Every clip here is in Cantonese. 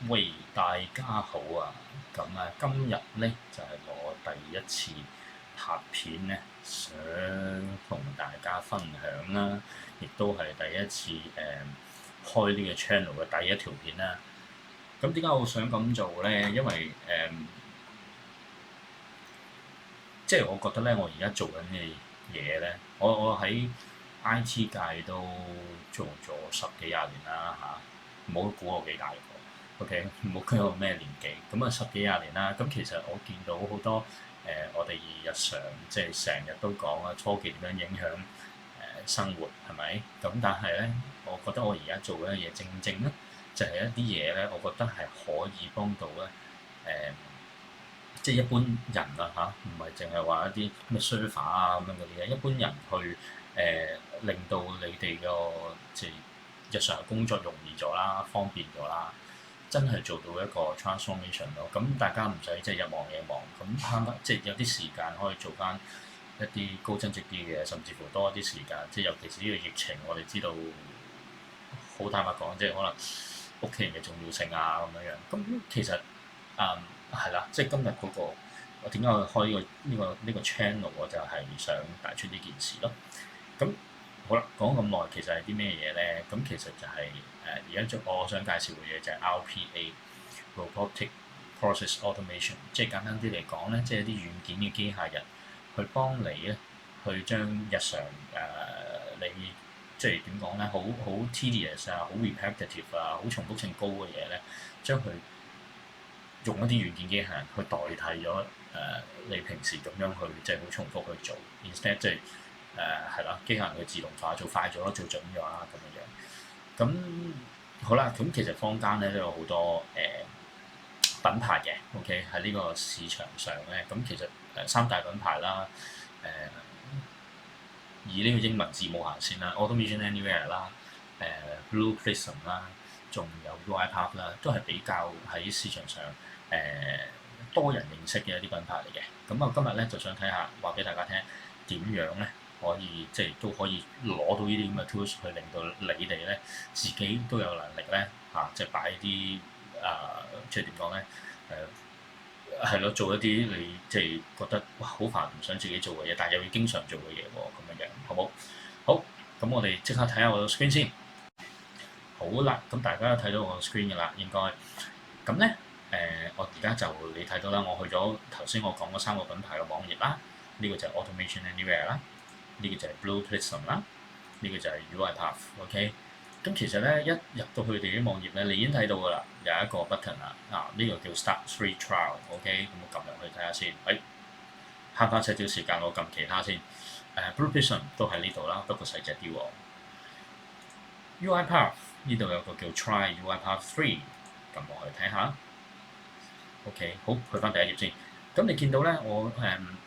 喂，大家好啊！今日咧就係、我第一次拍片咧，想同大家分享啦，亦都係第一次開呢個 channel 嘅第一條片啦。咁點解我想咁做咧？因為即係我覺得咧，我而家做緊嘅嘢咧，我喺 IT 界都做咗十幾廿年啦嚇，唔好估我幾大個，OK，唔好估我咩年紀，咁啊十幾廿年啦。咁其實我見到好多我哋日常即係成日都講啊，科技點樣影響生活係咪？咁但係咧，我覺得我而家做緊嘅嘢正正咧，就係、一啲嘢咧，我覺得係可以幫到咧即係一般人啊嚇，唔係淨係話一啲咩 server 啊咁樣嗰啲嘅，一般人去令到你哋個即係日常嘅工作容易咗啦，方便咗啦，真係做到一個 transformation 咯。咁大家唔使即係日忙夜忙，咁慳翻即係有啲時間可以做翻一啲高增值啲嘅，甚至乎多一啲時間。即係尤其是呢個疫情，我哋知道好坦白講，即係可能屋企人嘅重要性啊咁樣樣。咁其實係啦，即係今日嗰個我點解我開呢個 channel，我就係想帶出呢件事咯。咁好啦，講咁耐，其實係啲咩嘢咧？咁其實就係而家我想介紹嘅嘢就係 RPA（Robotic Process Automation），即係簡單啲嚟講咧，即係啲軟件嘅機械人去幫你咧，去將日常你即係點講咧，好 tedious 啊，好 repetitive 啊，好重複性高嘅嘢咧，將佢用一啲軟件機械人去代替咗你平時咁樣去即係好重複去做，instead 即係係啦，機械人去自動化做快咗咯，做準咗啦咁樣樣。咁好啦，咁其實坊間咧都有好多品牌嘅，OK 喺呢個市場上咧，咁其實三大品牌啦，以呢個英文字母行先啦，Automation Anywhere 啦，Blue Prism 啦，仲有 UiPath 啦，都係比較喺市場上多人認識嘅一啲品牌嚟嘅。咁我今日咧就想睇下話俾大家聽點樣咧可以即係都可以攞到呢啲咁嘅 tools 去令到你哋咧自己都有能力咧即係擺啲即係點講咧係咯，做一啲你即係覺得哇好煩唔想自己做嘅嘢，但係又要經常做嘅嘢喎，咁樣樣好冇？好，咁我哋即刻睇下我個 screen 先。好啦，咁大家都睇到我個 screen 㗎啦，應該。咁咧我而家就你睇到啦，我去咗頭先我講嗰三個品牌嘅網頁啦，呢、個就係 Automation Anywhere 啦，呢、個就係 Blue Prism 啦，呢、個就係 UiPath，OK。咁其實咧一入到佢哋啲網頁咧，你已經睇到㗎啦，有一個 button 啦，呢、個叫 Start Free Trial，OK，咁我撳入去睇下先，慳翻少少時間，我撳其他先。Blue Prism 都喺呢度啦，不過細隻啲喎。UiPath 呢度有個叫 Try UiPath 3，撳落去睇下。OK，好，去翻第一頁先。咁你見到咧，我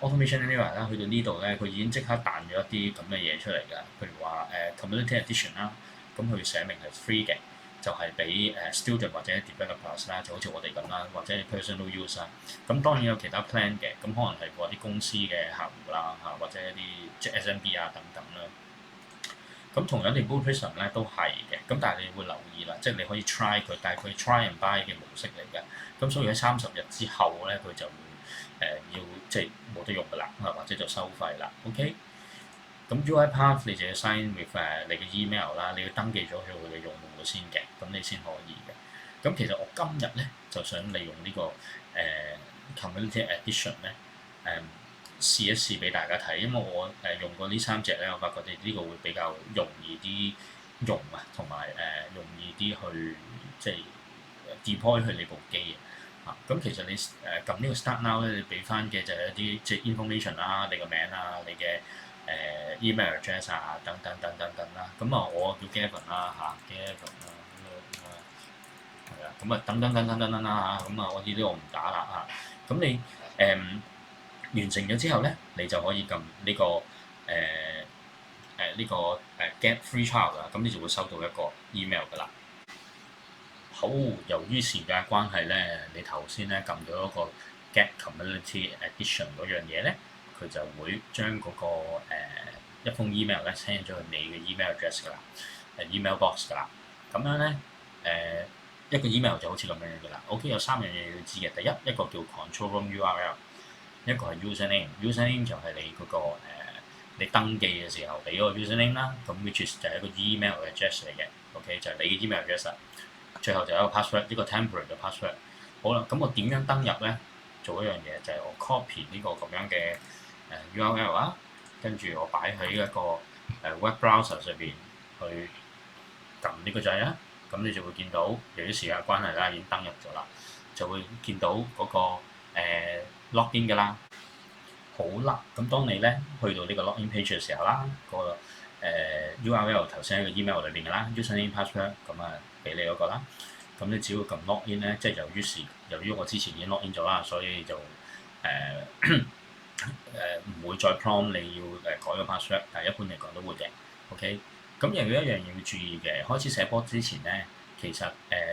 Automation Anywhere 啦，去到呢度咧，佢已經即刻彈咗一啲咁嘅嘢出嚟㗎。譬如話Community Edition 啦，咁佢寫明係 free 嘅，就係俾student 或者 developers 啦，就好似我哋咁啦，或者 personal use 啦。咁當然有其他 plan 嘅，咁可能係嗰啲公司嘅客戶啦或者一啲即係 SMB 啊等等啦。咁同樣地 Blue Prism 咧都係嘅，咁但係你會留意啦，即係你可以 try 佢，但係佢 try and buy 嘅模式嚟嘅。咁所以喺30日之後咧，佢就會要即係冇得用㗎啦，或者就收費啦。OK，咁 UiPath 你就要 sign with 你嘅 email 啦，你要登記咗佢嘅用戶先嘅，咁你先可以嘅。咁其實我今日咧就想利用呢、個Community Edition 咧試一試俾大家睇，因為我用過呢三隻咧，我發覺呢個會比較容易啲用啊，同埋容易啲去即係 deploy 去你部機咁其實你撳呢個 Start Now 咧，你俾翻嘅就係一啲即係 information 啦，你個名啊，你嘅email address 啊，等等等等等啦。咁我叫 Gavin 啦Gavin 啦，係啊，咁等等等等等等啦咁我呢啲我唔打啦咁你完成咗之後咧，你就可以撳呢、個呢、個Get Free Trial 啦，咁你就會收到一個 email 㗎啦。好，由於時間關係咧，你頭先咧撳咗一個 Get Community Edition 嗰樣嘢咧，佢就會將嗰、一封 email 咧 send 咗去你嘅 email address 㗎啦，email box 㗎啦。咁樣咧一個 email 就好似咁樣嘅啦。OK，有3樣嘢要知嘅。第一，一個叫 control room URL，一個係 username。username 就係你嗰個你登記嘅時候俾嗰個 username 啦。咁 which is 就係一個 email 嘅 address 嚟嘅。OK，就係你嘅 email address。最後就有一個 password，呢個 temporary 嘅 password。好啦，咁我點樣登入咧？做一樣嘢就係我 copy 呢個咁樣嘅URL 啊，跟住我擺喺一個web browser 上邊去撳呢個掣啊，咁你就會見到由於時間關係啦，已經登入咗啦，就會見到嗰個login 㗎啦。好啦，咁當你咧去到呢個 login page 嘅時候啦，個URL 頭先喺個 email 裏邊㗎啦，username password 咁啊俾你嗰個啦。咁你只要撳 login 咧，即係由於我之前已經 login 咗啦，所以就唔會再 prompt 你要改個 password，但係一般嚟講都會嘅。OK，咁又有一樣嘢要注意嘅，開始寫波之前咧，其實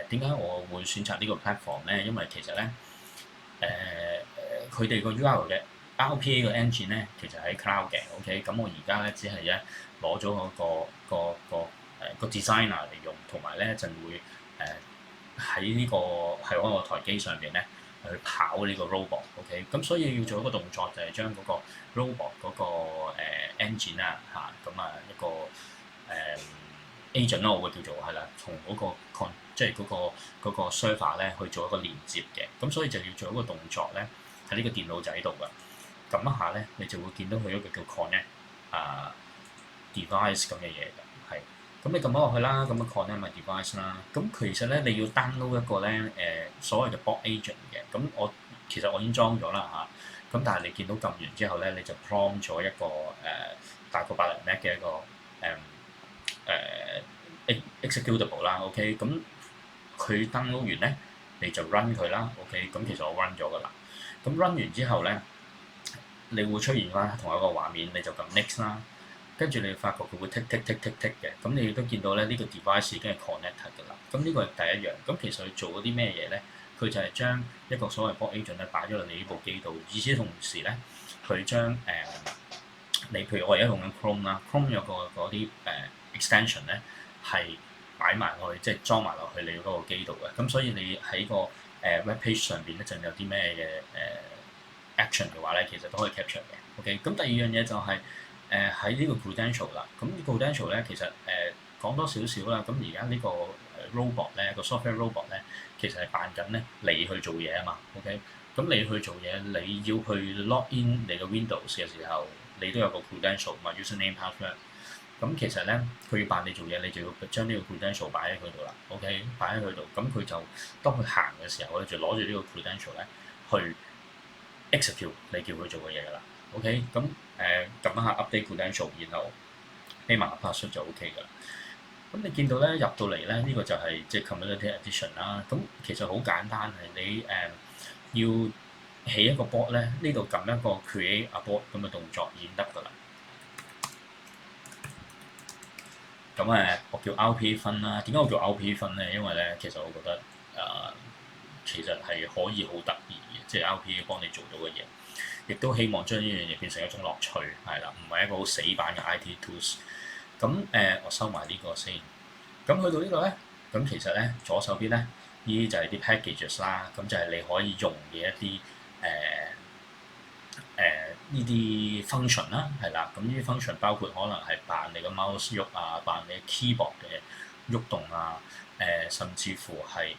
點解我會選擇呢個 platform 咧？因為其實咧佢哋個 URL 嘅 RPA 個 engine 咧，其實喺 cloud 嘅。OK，咁我而家咧只係咧攞咗個 designer 嚟用，同埋咧就會喺呢個係我個台機上邊咧去跑呢個 robot。OK，咁所以要做一個動作就係將嗰個 robot 嗰個engine 啊咁啊一個agent 啦，我會叫做係啦，從嗰個即係嗰個 server 咧去做一個連接嘅。咁所以就要做一個動作咧喺呢個電腦仔度㗎。撳一下咧，你就會見到佢一個叫 connect device 咁嘅嘢㗎，係。咁你撳咗落去啦，咁嘅 connect 咪 device 啦。咁其實咧，你要 download 一個咧所謂嘅 bot agent 嘅。咁其實我已經裝咗啦嚇。咁但係你見到撳完之後咧，你就 prompt 咗一個大過80 meg 嘅一個executable 啦。OK，咁佢 download 完咧，你就 run 佢啦。OK，咁其實我 run 咗㗎啦。咁 run 完之後咧，你會出現翻同一個畫面，你就撳 next 啦。跟住你發覺佢會 tick tick tick tick tick 嘅，咁你亦都見到咧呢個 device 已經係 connected 㗎啦。咁呢個係第一樣。咁其實佢做嗰啲咩嘢咧？佢就係將一個所謂 bot agent 咧擺咗落你呢部機度，與此同時咧，佢將你譬如我而家用緊 Chrome 啦，Chrome 有個嗰啲extension 咧係擺埋落去，即係裝埋落去你嗰個機度嘅。咁所以你喺個web page 上邊咧，就有啲咩嘅action 嘅話咧，其實都可以 capture 嘅。OK，咁第二樣嘢就係喺呢個 credential 啦。咁 credential 咧其實講多少少啦。咁而家呢個robot 咧個 software robot 咧，其實係扮緊咧你去做嘢啊嘛。OK，咁你去做嘢，你要去 log in 你個 Windows 嘅時候，你都有個 credential 嘛 username password。咁其實咧，佢要扮你做嘢，你就要將呢個 credential 擺喺佢度啦。OK，擺喺佢度，咁佢就當佢行嘅時候咧，就攞住呢個 credential 咧去 execute 你叫佢做嘅嘢㗎啦。OK，咁撳一下 update credential，然後俾埋個 password 就 OK 㗎啦。咁你見到咧入到嚟咧，呢個就係即係 community edition 啦。咁其實好簡單，係你要起一個 bot 咧，呢度撳一個 create a bot 咁嘅動作已經得㗎啦。咁我叫 RPA 分啦。點解我叫 RPA 分咧？因為咧，其實我覺得其實係可以好得意嘅，即係 RPA 幫你做到嘅嘢，亦都希望將呢樣嘢變成一種樂趣，係啦，唔係一個好死板嘅 IT tools。咁我收埋呢個先。咁去到呢度咧，咁其實咧左手邊咧，呢啲就係啲 packages 啦。咁就係你可以用嘅一啲呢啲 function 啦，係啦。咁呢啲 function 包括可能係扮你個 mouse 喐啊，扮你 keyboard 嘅喐動啊，甚至乎係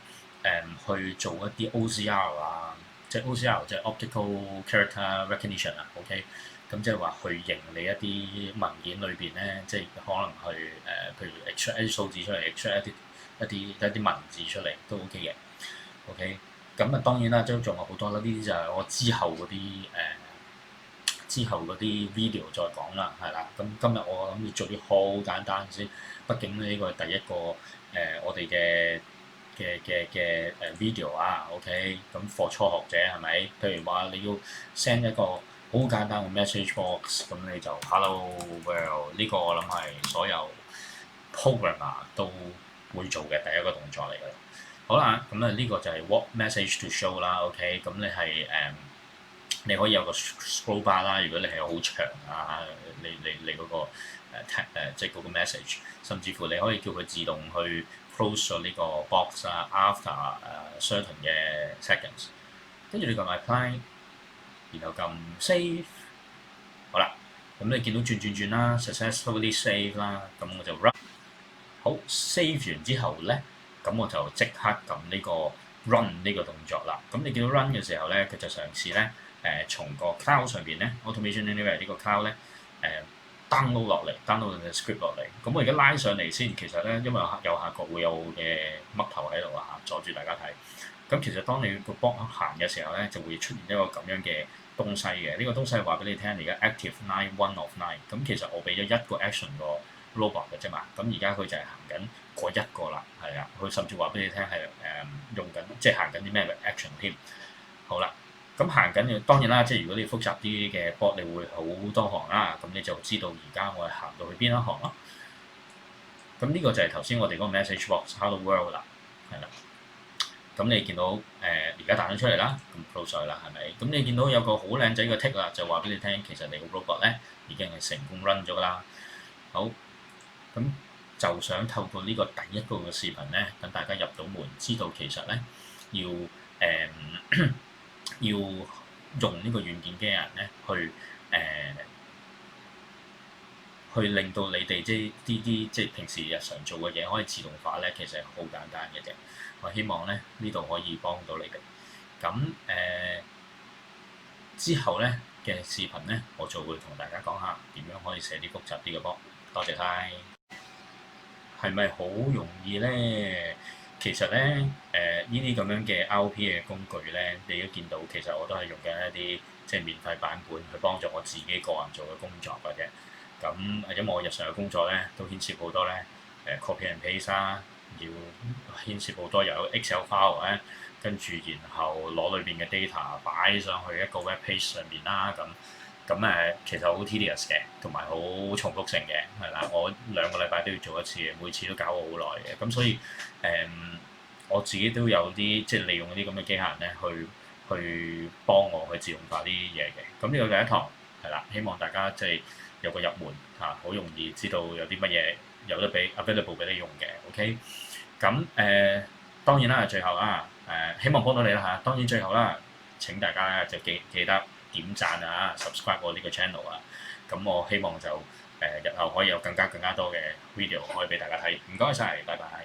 去做一啲 OCR 啊，即係 OCR 即係 optical character recognition 啊。OK，咁即係話去認你一啲文件裏邊咧，即係可能去譬如 extract 一啲數字出嚟 ，extract 一啲文字出嚟都 OK 嘅。OK，咁當然啦，都仲有好多啦。呢啲就係我之後嗰啲 video 再講啦，係啦。咁今日我諗住做啲好簡單先，畢竟呢個係第一個我哋嘅video 啊。OK，咁 for 初學者係咪？譬如話你要 send 一個好簡單嘅 message box，咁你就 hello world 呢個我諗係所有 programmer 都會做嘅第一個動作嚟㗎啦。好啦，咁呢個就係 what message to show 啦。OK，咁你係你可以有個 scroll bar 啦。如果你係好長啊，你嗰個即係嗰個 message，甚至乎你可以叫佢自動去 close 咗呢個 box 啊 after certain 嘅 seconds，跟住你撳 apply，然後撳 save，好啦，咁你見到轉啦 successfully save 啦，咁我就 run。好 save 完之後咧，咁我就即刻撳呢個 run 呢個動作啦。咁你見到 run 嘅時候咧，佢就嘗試咧從個 cloud 上邊咧 Automation Anywhere 呢個 cloud 咧download 落嚟，download 嘅 script 落嚟。咁我而家拉上嚟先，其實咧因為右下角會有嘅嘜頭喺度啊，阻住大家睇。咁其實當你個 box 行嘅時候咧，就會出現一個咁樣嘅東西嘅。呢個東西係話俾你聽，而家 active 9 1 of 9。咁其實我俾咗一個 action 個 robot 嘅啫嘛，咁而家佢就係行緊嗰一個啦，係啊，佢甚至話俾你聽係用緊，即係行緊啲咩 action 添。好啦，咁行緊嘅當然啦，即係如果你複雜啲嘅 bot，你會好多行啦，咁你就知道而家我係行到去邊一行咯。咁呢個就係頭先我哋嗰個 message box，hello world 啦，係啦。咁你見到而家彈咗出嚟啦，咁 close 咗啦，係咪？咁你見到有個好靚仔嘅 tick 啦，就話俾你聽，其實你個 robot 咧已經係成功 run 咗啦。好。咁就想透過呢個第一個嘅視頻咧，等大家入到門，知道其實咧要要用呢個軟件機器人咧去令到你哋即係啲即係平時日常做嘅嘢可以自動化咧，其實係好簡單嘅啫。我希望咧呢度可以幫到你哋。咁之後咧嘅視頻咧，我就會同大家講下點樣可以寫啲複雜啲嘅波。多謝晒。係咪好容易咧？其實咧，呢啲咁樣嘅 RP 嘅工具咧，你都見到，其實我都係用緊一啲即係免費版本去幫助我自己個人做嘅工作嘅啫。咁因為我日常嘅工作咧，都牽涉好多咧copy and paste 啦，要牽涉好多又有 Excel file 咧，跟住然後攞裏邊嘅 data 擺上去一個 web page 上面啦咁。其實好 tedious 嘅，同埋好重複性嘅，係啦。我2個禮拜都要做一次嘅，每次都搞我好耐嘅。咁所以我自己都有啲即係利用啲咁嘅機械人咧，去幫我去自動化啲嘢嘅。咁呢個第一堂係啦，希望大家即係有個入門嚇，好容易知道有啲乜嘢有得俾 available 俾你用嘅。OK，咁當然啦，最後啦希望幫到你啦嚇。當然最後啦，請大家咧就記得點讚啊 subscribe 我呢個 channel 啊，咁我希望就日後可以有更加多嘅 video 可以俾大家睇，唔該晒，拜拜。